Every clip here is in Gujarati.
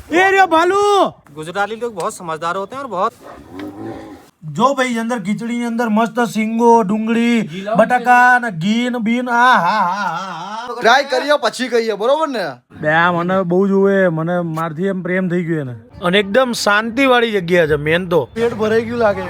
ये रे भालू गुजराती लोग बहुत समझदार होते हैं और बहुत જો ભાઈ અંદર ખીચડી ની અંદર મસ્ત સિંગો ડુંગળી બટાકા ને ઘી ને બીન ટ્રાય કરીએ પછી કહીએ બરોબર ને બે મને બહુ જોવે મને મારથી એમ પ્રેમ થઈ ગયો ને અને એકદમ શાંતિ વાળી જગ્યા છે મેન તો પેટ ભરાઈ ગયું લાગે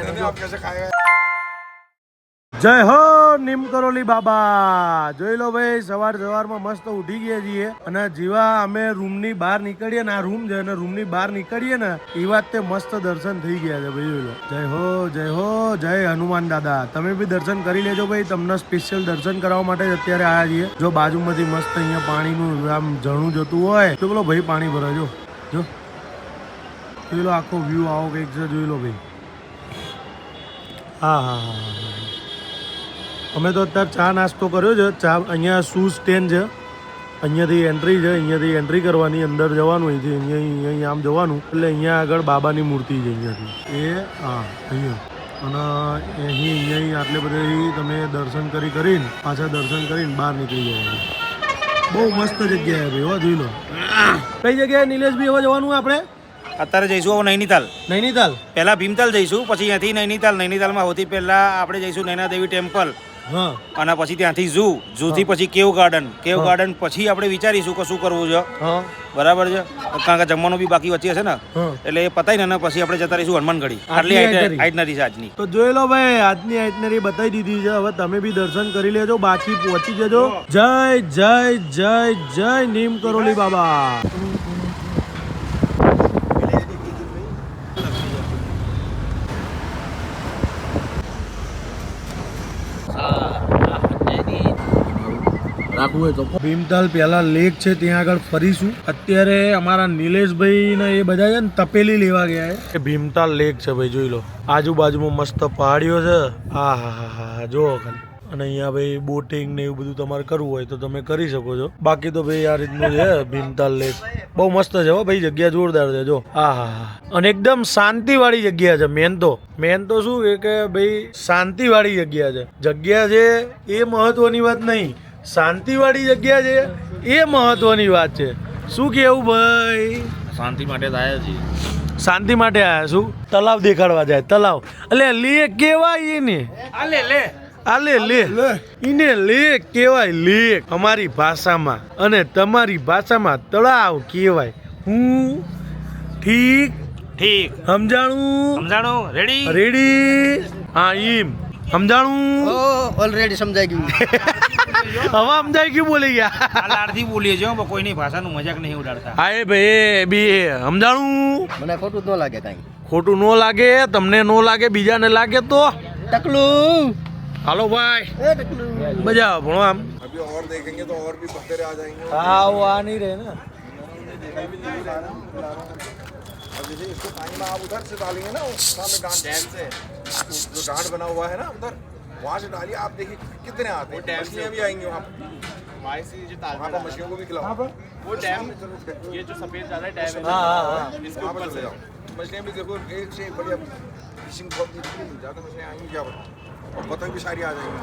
જય હો નીમ કરોલી બાબા જોઈ લો ભાઈ સવારમાં મસ્ત ઉઠી ગયા છીએ અને જેવા અમે રૂમ ની બહાર નીકળીએ ને આ રૂમ છે અને રૂમ ની બહાર નીકળીએ ને એ વાત તે મસ્ત દર્શન થઈ ગયા છે ભાઈ જોઈ લો જય હો જય હનુમાન દાદા તમે બી દર્શન કરી લેજો ભાઈ તમને સ્પેશિયલ દર્શન કરવા માટે જ અત્યારે આવ્યા છીએ જો બાજુમાંથી મસ્ત અહીંયા પાણીનું આમ ઝરણું જતું હોય તો બોલો ભાઈ પાણી ભરાજો જો જોઈ લો આખો વ્યૂ આવો કંઈક છે જોઈ લો ભાઈ હા અમે તો અત્યારે ચા નાસ્તો કર્યો છે ચા અહીંયા શૂઝ સ્ટેન્ડ છે અહીંયાથી એન્ટ્રી છે અહીંયાથી એન્ટ્રી કરવાની અંદર જવાનું અહીંથી અહીંયા આમ જવાનું એટલે અહીંયા આગળ બાબાની મૂર્તિ છે અહીંયાથી એ હા અહીંયા અને અહીંયા આટલે બધે તમે દર્શન કરીને પાછા દર્શન કરીને બહાર નીકળી જવાનું બહુ મસ્ત જગ્યાએ ભાઈ હો જોઈ લો કઈ જગ્યાએ નિલેશભાઈ હવે જવાનું આપણે અત્યારે જઈશું નૈનીતાલ પહેલા ભીમતાલ જઈશું પછી અહીંયાથી નૈનીતાલમાં સૌથી પહેલા આપણે જઈશું નૈના દેવી ટેમ્પલ હા અને પછી ત્યાંથી ઝૂ થી પછી કેવ ગાર્ડન પછી આપણે વિચારીશું કે શું કરવું છે બરાબર છે કારણ કે જમવાનું બી બાકી વચ્ચે હશે ને એટલે એ પતાય ને પછી આપણે જતા રહીશું હનુમાનગઢી આટલી આઈટનરી છે આજની તો જોઈ લો ભાઈ આજની આઈટનરી બતાવી દીધી છે હવે તમે બી દર્શન કરી લેજો બાકી પહોંચી જજો જય જય જય જય નીમ કરોલી બાબા ભીમતાલ પેલા લેક છે ત્યાં આગળ ફરીશું અત્યારે અમારા નિલેશભાઈ ને એ બધા છે ને તપેલી લેવા ગયા છે ભીમતાલ લેક છે ભાઈ જોઈ લો આજુબાજુમાં મસ્ત પહાડીઓ છે હા જો ખાલી અને અહીંયા ભાઈ બોટિંગ ને એવું બધું તમારે કરવું હોય તો તમે કરી શકો છો બાકી તો ભાઈ આ રીતનું છે ભીમતાલ લેક બહુ મસ્ત છે હો ભાઈ જગ્યા જોરદાર છે જો હા અને એકદમ શાંતિ વાળી જગ્યા છે મેન તો શું છે કે ભાઈ શાંતિ વાળી જગ્યા છે એ મહત્વની વાત નહીં શાંતિ વાળી જગ્યા છે એ મહત્વની વાત છે શું કેવું ભાઈ શાંતિ માટે આવ્યા છીએ શાંતિ માટે આવ્યા શું તલાવ દેખાડવા જાય તલાવ એટલે લેક કેવાય એને ઈને લેક કેવાય લેક અમારી ભાષામાં અને તમારી ભાષામાં તળાવ કેવાય હું ઠીક સમજાણું રેડી હા એમ સમજાણું ઓલરેડી સમજાઈ ગયું હવે સમજાય ક્યું બોલી ગયા લાડથી બોલીએ છો કોઈની ભાષાનું મજાક નહીં ઉડાડતા હા એ ભાઈ બી સમજાણું મને ખોટું ન લાગે કઈ ખોટું ન લાગે તમને ન લાગે બીજાને લાગે તો ટકલું હાલો ભાઈ મજા આવે ભણો આમ अभी और देखेंगे तो और भी बकरे आ जाएंगे हाँ वो आ नहीं रहे ना अब जैसे इसको पानी में आप उधर से डालेंगे ना सामने गांठ से जो गांठ बना हुआ है ना उधर वहाँ से डालिए आप देखिए कितने आते हैं मछलियाँ भी आएंगी वहाँ पर मछलियों को भी खिलाओ वो डैम ये जो सफेद ज्यादा डैम है इसके ऊपर से जाओ मछलियाँ भी देखो एक से एक बढ़िया फिशिंग ज़्यादा मछलियाँ आएंगी क्या बताओ और पतंग भी सारी आ जाएंगी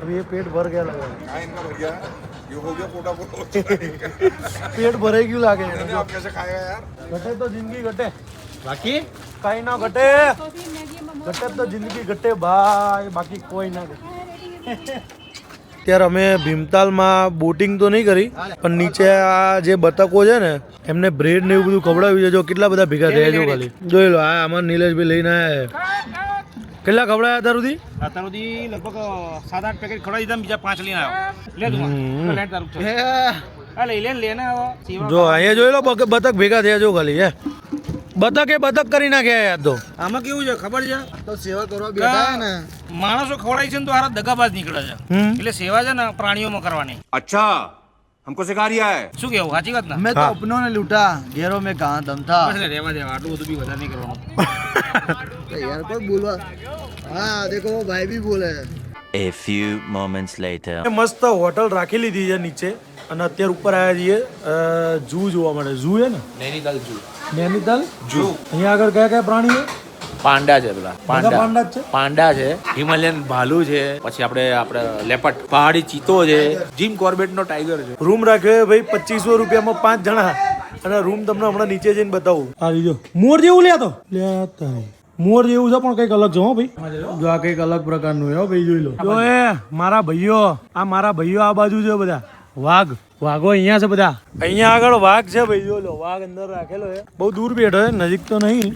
अभी ये पेट भर गया लगा हाँ इनका भर गया है ये हो गया पोटा पोटा पेट भरे क्यों लागे आप कैसे खाएगा यार घटे तो जिंदगी घटे बाकी कहीं ना घटे तो जिंदगी घटे भाई बाकी कोई ना घटे અત્યારે અમે ભીમતાલમાં બોટિંગ તો નહીં કરી પણ નીચે આ જે બતકો છે ને એમને બ્રેડ ને એવું બધું ખવડાવ્યું છે જો કેટલા બધા ભેગા થયા જો ખાલી જોઈ લો આ અમારા નિલેશભાઈ લઈને આવ્યા કેટલા ખવડાયા અત્યાર સુધી લગભગ 7-8 પેકેટ ખવડાવી દીધા બીજા 5 લઈને આવ્યો લે તું લઈ લે જો અહીંયા જોઈ લો બતક ભેગા થયા જો ખાલી હે બતક કરી નાખ્યા યાર તો આમાં કેવું છે ખબર છે તો સેવા કરવા બેઠા ને માણસો ખવડાય છે ને તો હારા દગાબાજ નીકળે છે એટલે સેવા છે ને પ્રાણીઓમાં કરવાની अच्छा हमको सिखा रिया है શું કેવું સાચી વાત ને मैं तो अपनों ने लूटा घेरों में कहाँ दम था બસ રહેવા દેવા આટલું બધું બી વધારે નહીં કરવાનું यार कोई बोलवा हाँ देखो वो भाई भी बोले A few moments later. મસ્ત હોટલ રાખી લીધી છે નીચે અને અત્યારે ઉપર આવ્યા છીએ ઝૂ જોવા માટે ઝૂ હે ને નૈનીતાલ ઝૂ અહીંયા આગળ કયા કયા પ્રાણીઓ પાંડા છે પેલા પાંડા જ છે પાંડા છે હિમાલયન ભાલુ છે પછી આપણે લેપટ પહાડી ચીતો છે જીમ કોર્બેટ નો ટાઈગર છે રૂમ રાખ્યો ભાઈ 2500 રૂપિયામાં 5 જણા અને રૂમ તમને હમણાં નીચે જઈને બતાવું. આ રીજો મોર જેવું લે તો લે તારી મોર જેવું છે પણ કંઈક અલગ છે હો ભાઈ. જો આ કંઈક અલગ પ્રકારનું હો ભાઈ, જોઈ લો. જો એ મારા ભાઈઓ આ બાજુ છે બધા વાઘ. વાઘો અહીંયા છે બધા. અહીંયા આગળ વાઘ છે ભાઈ, જોઈ લો. વાઘ અંદર રાખેલો છે. બહુ દૂર બેઠો છે, નજીક તો નહીં.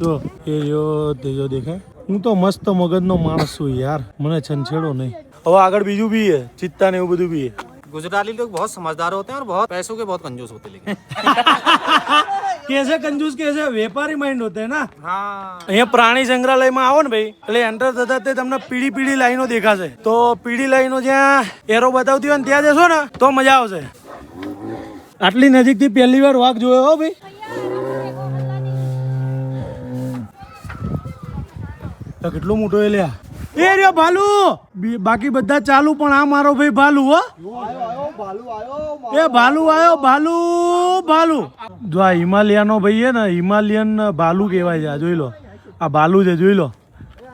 જો એ જો તેજો દેખાય. હું તો મસ્ત મગજનો માણસ છું યાર, મને છંછેડો નહીં. હવે આગળ બીજું બી છે, ચિત્તા ને એવું બધું બી છે. गुजराती लोग बहुत समझदार होते हैं और बहुत पैसों के बहुत कंजूस होते हैं लेकिन कैसे कंजूस कैसे વેપારી માઇન્ડ હોતે ના. हाँ અહીંયા પ્રાણી સંગ્રહાલયમાં આવો ને ભાઈ, એટલે એન્ટર થતા તે તમને પીળી લાઈનો દેખાશે. તો પીળી લાઈનો જ્યાં એરો બતાવતી હોય ને ત્યાં જશો ને તો મજા આવશે. આટલી નજીકથી પહેલી વાર વાઘ જોયો હો ભાઈ. તો કેટલો મોટો એ લ્યા. એ રહ્યો ભાલુ. બાકી બધા ચાલુ પણ આ મારો ભાઈ ભાલુ હો. એ ભાલુ આયો ભાલુ. જો આ હિમાલયનો ભાઈ છે ને, હિમાલયન ભાલુ કહેવાય છે. આ જોઈ લો, આ ભાલુ છે, જોઈ લો.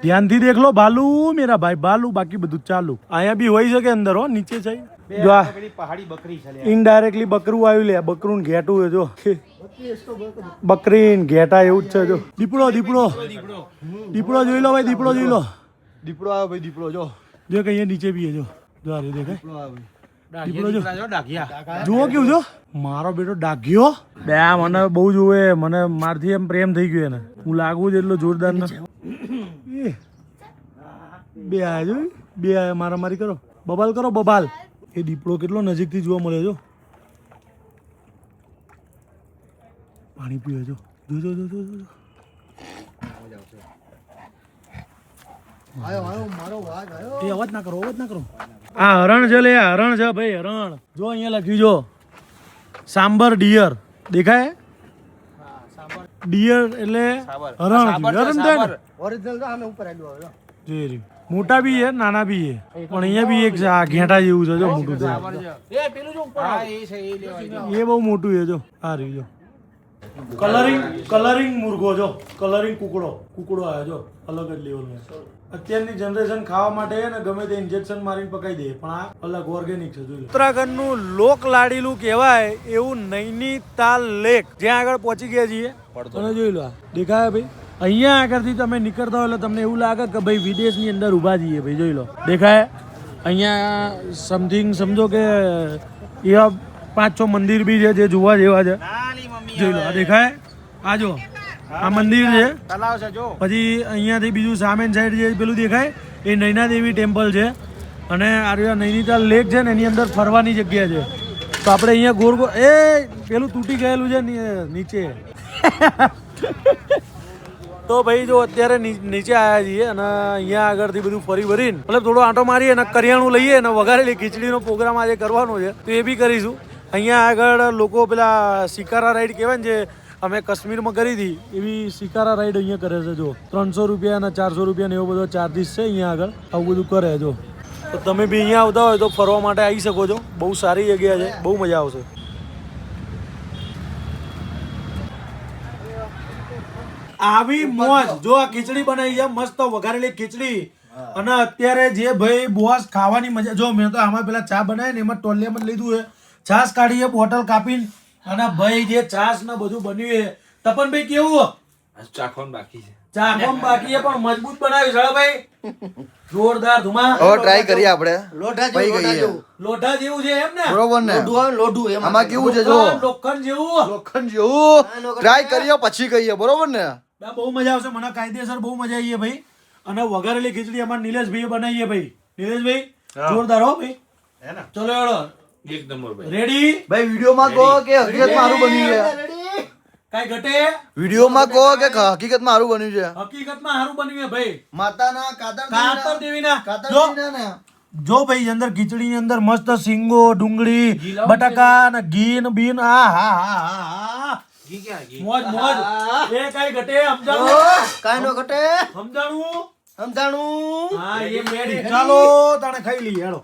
ધ્યાનથી દેખ લો. ભાલુ મેરા ભાઈ ભાલુ. બાકી બધું ચાલુ. અહીંયા બી હોય શકે અંદર હો, નીચે છે. જો આ પહાડી બકરી છે. ઇનડાયરેક્ટલી બકરું આવ્યું લે. બકરું ને ઘેટું છે જો. બકરી ને ઘેટા એવું જ છે જો. દીપડો જોઈ લો ભાઈ, દીપડો જોઈ લો. દીપડો આવ્યો ભાઈ, દીપડો જો જો કે અહીંયા નીચે બી છે જો. જો આ દેખાય દીપડો જો. डाकिया જુઓ કેવું જો મારો બેટો ડાઘ્યો. બે આ મને બહુ જોવે, મને મારથી એમ પ્રેમ થઈ ગયો એને. હું લાગુ જ એટલો જોરદાર ને. બે આયા જો, બે આયા મારામારી કરો, બબાલ કરો બબાલ. એ દીપડો કેટલો નજીકથી જોવા મળે જો. પાણી પીવે જો. જો જો જો જો. એ અવાજ ના કરો. આ હરણ છે લે, હરણ છે ભાઈ, હરણ. જો અહીંયા લખ્યું જો સાંબર ડિયર દેખાય. ડિયર એટલે હરણ. જોઈ મોટા બી છે, નાના બી છે. પણ અહીંયા બી એક ઘેટા જેવું છે જો, મોટું એ બહુ મોટું છે જો. આ રહ્યું જો કલરિંગ મુર્ગો જો, કલરિંગ કુકડો આવ્યો જો. અલગ જ લેવલનો. અત્યારની જનરેશન ખાવા માટે ને ગમે તે ઇન્જેક્શન મારીને પકાઈ દે, પણ આ અલગ ઓર્ગેનિક છે. જોઈ લો. ઉત્તરાખંડનું લોક લાડીલું કહેવાય એવું નૈનીતાલ લેક, જ્યાં આગળ પહોંચી ગયા છીએ. અને જોઈ લો દેખાય ભાઈ. અહીંયા આગળથી તમે નીકળતા હોય એટલે તમને એવું લાગે કે ભાઈ વિદેશની અંદર ઊભા છીએ ભાઈ. જોઈ લો દેખાય. અહીંયા સમથિંગ સમજો કે એવા 5-6 મંદિર બી છે જે જોવા જેવા છે. જોઈ લો આ દેખાય. આ જો આ મંદિર છે. પછી અહીંયાથી બીજું સામેન સાઈડ જે પેલું દેખાય એ નૈના દેવી ટેમ્પલ છે. અને આ નૈનીતાલ લેક છે ને એની અંદર ફરવાની જગ્યા છે. તો આપણે અહીંયા ગોળ એ પેલું તૂટી ગયેલું છે નીચે. તો ભાઈ જો અત્યારે નીચે આવ્યા છીએ અને અહીંયા આગળથી બધું ફરી ભરીને મતલબ થોડો આંટો મારીએ અને કરિયાણું લઈએ અને વઘારેલી ખીચડીનો પ્રોગ્રામ આજે કરવાનો છે. તો એ બી કરીશું. અહીંયા આગળ લોકો પેલા શિકારા રાઈડ કહેવાય ને, જે અમે કાશ્મીરમાં કરી હતી એવી શિકારા રાઈડ અહીંયા કરે છે જો. 300 રૂપિયા અને 400 રૂપિયા ને એવો બધો ચાર્જીસ છે અહીંયા આગળ. આવું બધું કરે જો. તો તમે બી અહીંયા આવતા હોય તો ફરવા માટે આવી શકો છો. બહુ સારી જગ્યા છે, બહુ મજા આવશે. આવી મોજ જો. આ ખીચડી બનાવી છે મસ્ત વઘારેલી ખીચડી. અને અત્યારે જે ભાઈ બોસ ખાવાની મજા જો. મેં તો આમાં પેલા ચા બનાવી ને એમાં ટોલિયામાં જ લીધું છે. છાશ કાઢીએ બોટલ કાપીને. અને ભાઈ જે છાશ ને બધું બન્યું છે. તપનભાઈ કેવું चाकवन बाकी है. ચાખવામાં બાકી છે પણ મજબૂત બનાવ્યું છે ભાઈ. જોરદાર ધુમા. હવે ટ્રાય કરીએ આપણે. લોઢા જેવું છે એમ ને. બરોબર ને. લોઢું એમ આમાં કેવું છે જો, લોખંડ જેવું. ટ્રાય કરીએ પછી કહીએ. બરોબર ને. બહુ મજા આવશે. મને કાયદેસર બહુ મજા આવી ભાઈ. અને વઘારેલી ખીચડી અમાર નિલેશભાઈ બનાવીએ ભાઈ. નિલેશભાઈ જોરદાર હો ભાઈ. ચલો હેડો. एक नंबर भाई. રેડી ભાઈ વિડીયોમાં કહો કે હકીકતમાં સારું બન્યું છે. કાઈ ઘટે. વિડીયોમાં કહો કે હકીકતમાં સારું બન્યું છે. હકીકતમાં સારું બન્યું છે ભાઈ. માતાના કાતર દેવીના કાતર જો દેવીના ને. જો ભાઈ અંદર ખીચડીની અંદર મસ્ત સિંગો, ડુંગળી, બટાકા અને ઘી ને બીન. હા હા હા હા. घी क्या है? घी. મોજ એ કાઈ ઘટે. સમજાણું કાઈ નો ઘટે. સમજાણું. સમજાણું. હા એ મેડી. ચાલો તાણે ખાઈ લઈએ હેડો.